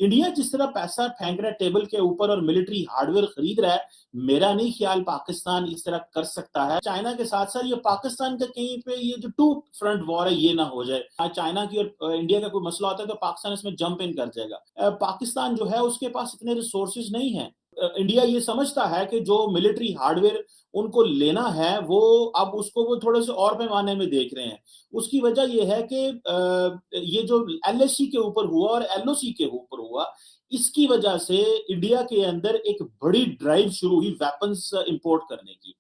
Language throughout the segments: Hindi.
इंडिया जिस तरह पैसा फेंक रहा है टेबल के ऊपर और मिलिट्री हार्डवेयर खरीद रहा है, मेरा नहीं ख्याल पाकिस्तान इस तरह कर सकता है। चाइना के साथ साथ ये पाकिस्तान का कहीं पे ये जो टू फ्रंट वॉर है ये ना हो जाए। चाइना की और इंडिया का कोई मसला होता है तो पाकिस्तान इसमें जंप इन कर जाएगा। पाकिस्तान जो है उसके पास इतने रिसोर्सेज नहीं है। इंडिया ये समझता है कि जो मिलिट्री हार्डवेयर उनको लेना है वो अब उसको वो थोड़े से और पैमाने में देख रहे हैं। उसकी वजह ये है कि ये जो एलएससी के ऊपर हुआ और एलओसी के ऊपर हुआ, इसकी वजह से इंडिया के अंदर एक बड़ी ड्राइव शुरू हुई वेपन्स इंपोर्ट करने की।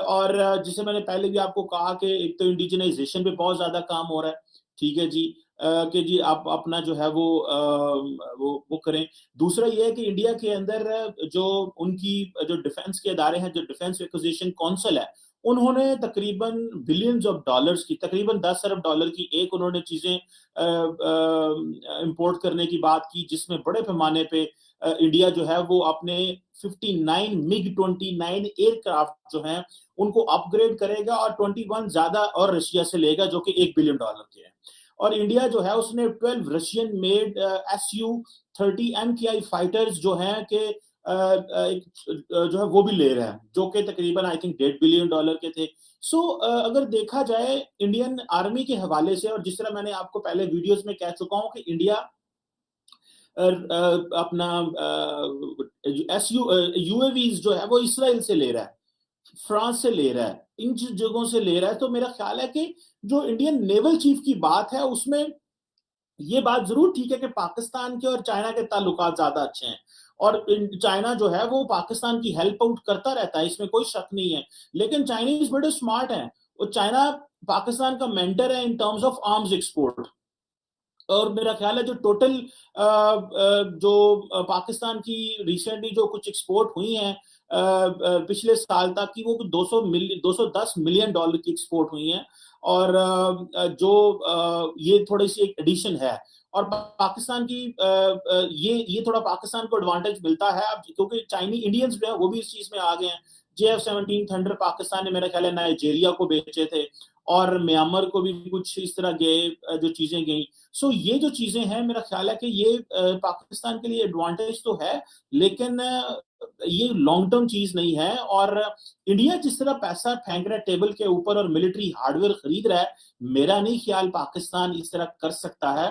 और जिसे मैंने पहले भी आपको कहा कि एक तो इंडिजिनाइजेशन पे बहुत ज्यादा काम हो रहा है, ठीक है जी, कि जी आप अपना जो है वो करें। दूसरा ये है कि इंडिया के अंदर जो उनकी जो डिफेंस के इदारे हैं, जो डिफेंस एक्विजिशन काउंसिल है, उन्होंने तकरीबन बिलियंस ऑफ डॉलर्स की, तकरीबन 10 अरब डॉलर की एक उन्होंने चीजें इंपोर्ट करने की बात की, जिसमें बड़े पैमाने पे इंडिया जो है वो अपने 59 मिग 29 एयरक्राफ्ट जो हैं उनको अपग्रेड करेगा और 21 ज्यादा और रशिया से लेगा जो कि $1 बिलियन के हैं। और इंडिया जो है उसने 12 Russian made SU-30 MKI fighters जो हैं कि जो है वो भी ले रहा है, जो कि तकरीबन आई थिंक $1.5 बिलियन के थे। सो अगर देखा जाए इंडियन आर्मी के हवाले से, और जिस तरह मैंने आपको पहले वीडियोस में कह चुका हूं कि इंडिया अपना यूएवीज जो है वो इसराइल से ले रहा है, फ्रांस से ले रहा है, इन जगहों से ले रहा है। तो मेरा ख्याल है कि जो इंडियन नेवल चीफ की बात है उसमें ये बात जरूर ठीक है कि पाकिस्तान के और चाइना के ताल्लुकात ज्यादा अच्छे हैं, और चाइना जो है वो पाकिस्तान की हेल्प आउट करता रहता है, इसमें कोई शक नहीं है। लेकिन चाइनीज बड़े स्मार्ट हैं, और चाइना पाकिस्तान का मेंटर है इन टर्म्स ऑफ आर्म्स एक्सपोर्ट। और मेरा ख्याल है जो टोटल जो पाकिस्तान की रिसेंटली जो कुछ एक्सपोर्ट हुई हैं पिछले साल तक की, वो 210 मिलियन डॉलर की एक्सपोर्ट हुई हैं। और जो ये थोड़ी सी एक एडिशन है, और पाकिस्तान की ये थोड़ा पाकिस्तान को एडवांटेज मिलता है अब, क्योंकि चाइनी इंडियंस जो है वो भी इस चीज में आ गए हैं। JF-17 थंडर पाकिस्तान ने मेरा ख्याल है नाइजीरिया को बेचे थे, और म्यांमार को भी कुछ इस तरह गए जो चीजें गई। सो ये जो चीजें हैं मेरा ख्याल है कि ये पाकिस्तान के लिए एडवांटेज तो है, लेकिन ये लॉन्ग टर्म चीज नहीं है। और इंडिया जिस तरह पैसा फेंक रहा है टेबल के ऊपर और मिलिट्री हार्डवेयर खरीद रहा है, मेरा नहीं ख्याल पाकिस्तान इस तरह कर सकता है।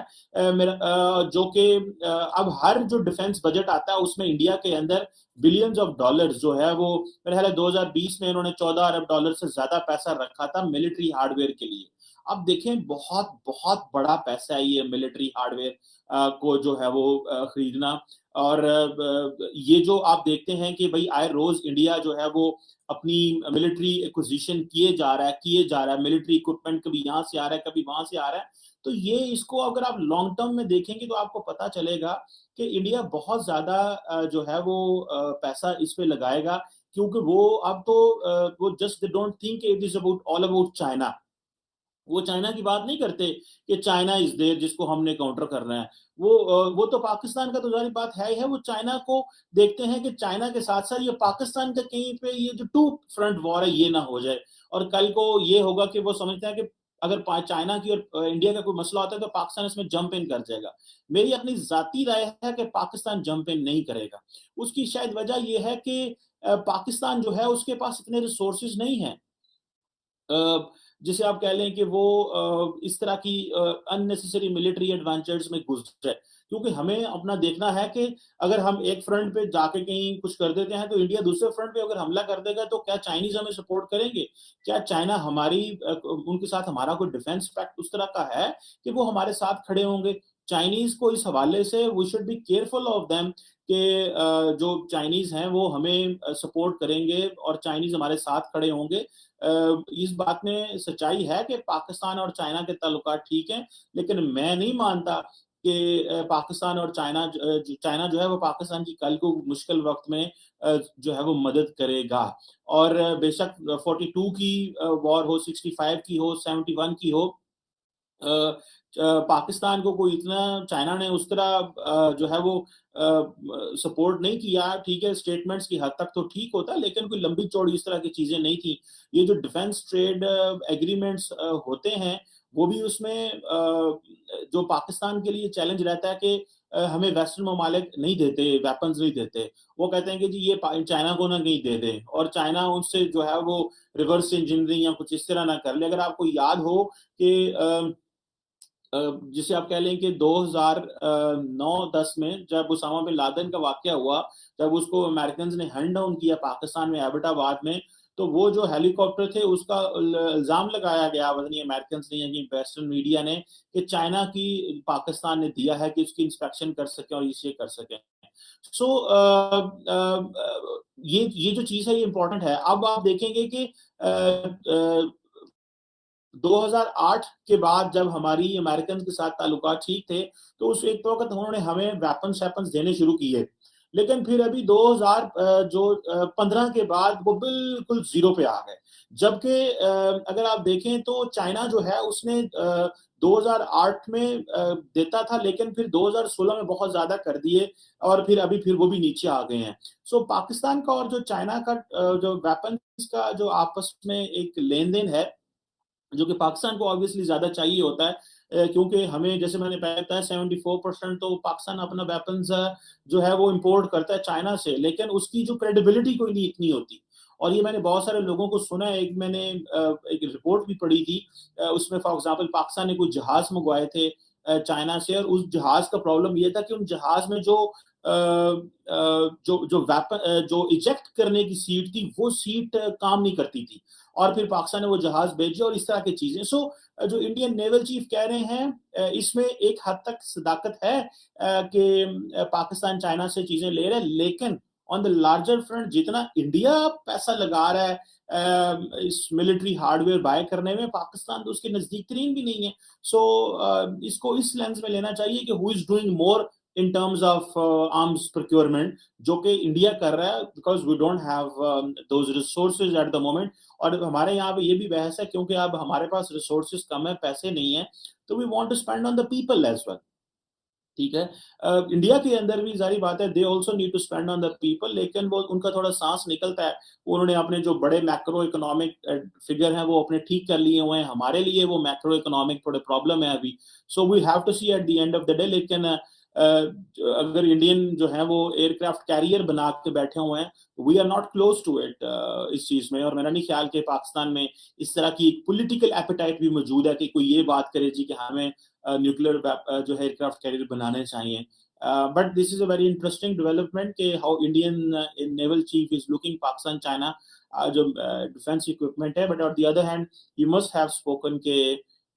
जो कि अब हर जो डिफेंस बजट आता है उसमें इंडिया के अंदर बिलियंस ऑफ डॉलर्स जो है वो, मेरे ख्याल है 2020 में इन्होंने 14 अरब डॉलर से ज्यादा पैसा रखा था मिलिट्री हार्डवेयर के लिए। अब देखें बहुत बहुत बड़ा पैसा है ये मिलिट्री हार्डवेयर को जो है वो खरीदना। और ये जो आप देखते हैं कि भाई आए रोज इंडिया जो है वो अपनी मिलिट्री एक्विजिशन किए जा रहा है, मिलिट्री इक्विपमेंट कभी यहाँ से आ रहा है कभी वहां से आ रहा है। तो ये इसको अगर आप लॉन्ग टर्म में देखेंगे तो आपको पता चलेगा कि इंडिया बहुत ज्यादा जो है वो पैसा इस पे लगाएगा, क्योंकि वो अब तो वो just they don't think it is about all about China. वो चाइना की बात नहीं करते कि चाइना इज देयर जिसको हमने काउंटर करना है। वो तो पाकिस्तान का तो जारी बात है ही है, वो चाइना को देखते हैं कि चाइना के साथ साथ ये पाकिस्तान का कहीं पे ये जो टू फ्रंट वॉर है ये ना हो जाए। और कल को ये होगा कि वो समझते हैं कि अगर चाइना की और इंडिया का कोई मसला होता है तो पाकिस्तान इसमें जंप इन कर जाएगा। मेरी अपनी जाती राय है कि पाकिस्तान जंप इन नहीं करेगा। उसकी शायद वजह यह है कि पाकिस्तान जो है उसके पास इतने रिसोर्सेज नहीं है, जिसे आप कह लें कि वो इस तरह की अननेसेसरी मिलिट्री एडवेंचर्स में घुस जाए। क्योंकि हमें अपना देखना है कि अगर हम एक फ्रंट पे जाके कहीं कुछ कर देते हैं तो इंडिया दूसरे फ्रंट पे अगर हमला कर देगा तो क्या चाइनीज हमें सपोर्ट करेंगे? क्या चाइना उनके साथ हमारा कोई डिफेंस पैक्ट उस तरह का है कि वो हमारे साथ खड़े होंगे? चाइनीज को इस हवाले से we should be careful of them कि जो चाइनीज हैं वो हमें सपोर्ट करेंगे और चाइनीज हमारे साथ खड़े होंगे। इस बात में सच्चाई है कि पाकिस्तान और चाइना के ताल्लुकात ठीक हैं, लेकिन मैं नहीं मानता कि पाकिस्तान और चाइना जो है वो पाकिस्तान की कल को मुश्किल वक्त में जो है वो मदद करेगा। और बेशक 42 की वॉर हो, 65 की हो, 71 की हो, पाकिस्तान को कोई इतना चाइना ने उस तरह जो है वो सपोर्ट नहीं किया। ठीक है, स्टेटमेंट्स की हद तक तो ठीक होता, लेकिन कोई लंबी चौड़ी इस तरह की चीजें नहीं थी। ये जो डिफेंस ट्रेड एग्रीमेंट्स होते हैं वो भी उसमें जो पाकिस्तान के लिए चैलेंज रहता है कि हमें वेस्टर्न ममालिक नहीं देते, वेपन्स नहीं देते। वो कहते हैं कि जी ये चाइना को ना कहीं दे दें, और चाइना उनसे जो है वो रिवर्स इंजीनियरिंग या कुछ इस तरह ना कर ले। अगर आपको याद हो कि जिसे आप कह लें कि 2009-10 में जब उसामा बिन लादेन का वाकया हुआ, जब उसको अमेरिकन्स ने हंट डाउन किया पाकिस्तान में एबटाबाद में, तो वो जो हेलीकॉप्टर थे उसका इल्जाम लगाया गया, पता नहीं अमेरिकन्स ने या कि वेस्टर्न मीडिया ने, कि चाइना की पाकिस्तान ने दिया है कि उसकी इंस्पेक्शन कर सके और इसे कर सके। सो ये जो चीज है ये इंपॉर्टेंट है। अब आप देखेंगे कि 2008 के बाद जब हमारी अमेरिकन के साथ ताल्लुकात ठीक थे, तो उस एक वक़्त उन्होंने हमें वेपन्स देने शुरू किए। लेकिन फिर अभी 15 के बाद वो बिल्कुल ज़ीरो पे आ गए। जबकि अगर आप देखें तो चाइना जो है उसने 2008 में देता था, लेकिन फिर 2016 में बहुत ज़्यादा कर दिए, और फिर अभी फिर वो भी नीचे आ गए हैं। सो पाकिस्तान का और जो चाइना का जो वेपन्स का जो आपस में एक लेन-देन है, जो कि पाकिस्तान को ऑब्वियसली ज़्यादा चाहिए होता है, क्योंकि हमें, जैसे मैंने पहले बताया, 74% तो पाकिस्तान अपना वेपन्स जो है वो इंपोर्ट करता है चाइना से, लेकिन उसकी जो क्रेडिबिलिटी कोई नहीं इतनी होती। और ये मैंने बहुत सारे लोगों को सुना है। एक मैंने एक रिपोर्ट भी पढ़ी थी, उसमें फॉर एग्जांपल पाकिस्तान ने कुछ जहाज मंगवाए थे चाइना से, और उस जहाज का प्रॉब्लम ये था कि उन जहाज में जो इजेक्ट करने की सीट थी, वो सीट काम नहीं करती थी, और फिर पाकिस्तान ने वो जहाज भेजे और इस तरह की चीजें। सो जो इंडियन नेवल चीफ कह रहे हैं, इसमें एक हद तक सदाकत है कि पाकिस्तान चाइना से चीजें ले रहा है, लेकिन ऑन द लार्जर फ्रंट जितना इंडिया पैसा लगा रहा है इस मिलिट्री हार्डवेयर बाय करने में, पाकिस्तान तो उसके नजदीक तरीन भी नहीं है। सो इसको इस लेंस में लेना चाहिए कि who is doing more in terms of arms procurement, जो कि इंडिया कर रहा है, because we don't have those resources at the moment. और हमारे यहाँ पे ये भी बहस है, क्योंकि अब हमारे पास रिसोर्सेज कम है, पैसे नहीं है, तो we want to spend on the people as well. ठीक है, इंडिया के अंदर भी जारी बात है, they also need to spend on the people, लेकिन वो उनका थोड़ा सांस निकलता है। उन्होंने अपने जो बड़े मैक्रो इकोनॉमिक फिगर हैं वो अपने ठीक कर लिए हुए हैं। हमारे लिए वो मैक्रो इकोनॉमिक थोड़े प्रॉब्लम है अभी। So we have to see at the end of the day. लेकिन अगर इंडियन जो है वो एयरक्राफ्ट कैरियर बना के बैठे हुए हैं, we are not close to it इस चीज में। और मेरा नहीं ख्याल कि पाकिस्तान में इस तरह की पॉलिटिकल एपेटाइट भी मौजूद है कि कोई ये बात करे जी कि हमें न्यूक्लियर जो है एयरक्राफ्ट कैरियर बनाने चाहिए। But this is a very interesting development कि how Indian naval chief is looking Pakistan China जो डिफेंस इक्विपमेंट है। But on the other hand you must have spoken के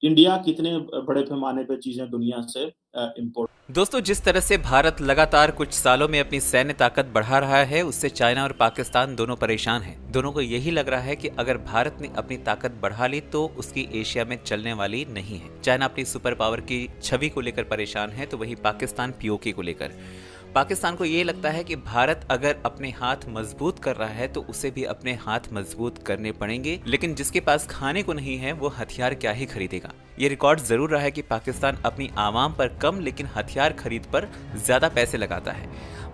इंडिया कितने बड़े पैमाने पर चीजें दुनिया से इंपोर्ट। दोस्तों, जिस तरह से भारत लगातार कुछ सालों में अपनी सैन्य ताकत बढ़ा रहा है, उससे चाइना और पाकिस्तान दोनों परेशान हैं। दोनों को यही लग रहा है कि अगर भारत ने अपनी ताकत बढ़ा ली तो उसकी एशिया में चलने वाली नहीं है। चाइना अपनी सुपर पावर की छवि को लेकर परेशान है, तो वही पाकिस्तान पीओके को लेकर। पाकिस्तान को ये लगता है कि भारत अगर अपने हाथ मजबूत कर रहा है तो उसे भी अपने हाथ मजबूत करने पड़ेंगे, लेकिन जिसके पास खाने को नहीं है वो हथियार क्या ही खरीदेगा। ये रिकॉर्ड जरूर रहा है कि पाकिस्तान अपनी आवाम पर कम लेकिन हथियार खरीद पर ज्यादा पैसे लगाता है।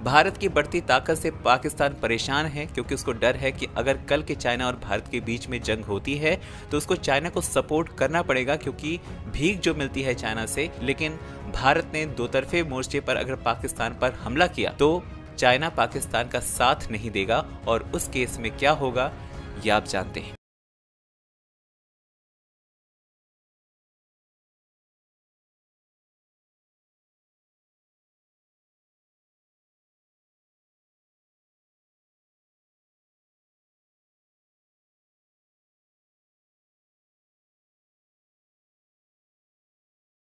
भारत की बढ़ती ताकत से पाकिस्तान परेशान है, क्योंकि उसको डर है कि अगर कल के चाइना और भारत के बीच में जंग होती है तो उसको चाइना को सपोर्ट करना पड़ेगा, क्योंकि भीख जो मिलती है चाइना से। लेकिन भारत ने दो तरफे मोर्चे पर अगर पाकिस्तान पर हमला किया तो चाइना पाकिस्तान का साथ नहीं देगा, और उस केस में क्या होगा ये आप जानते हैं।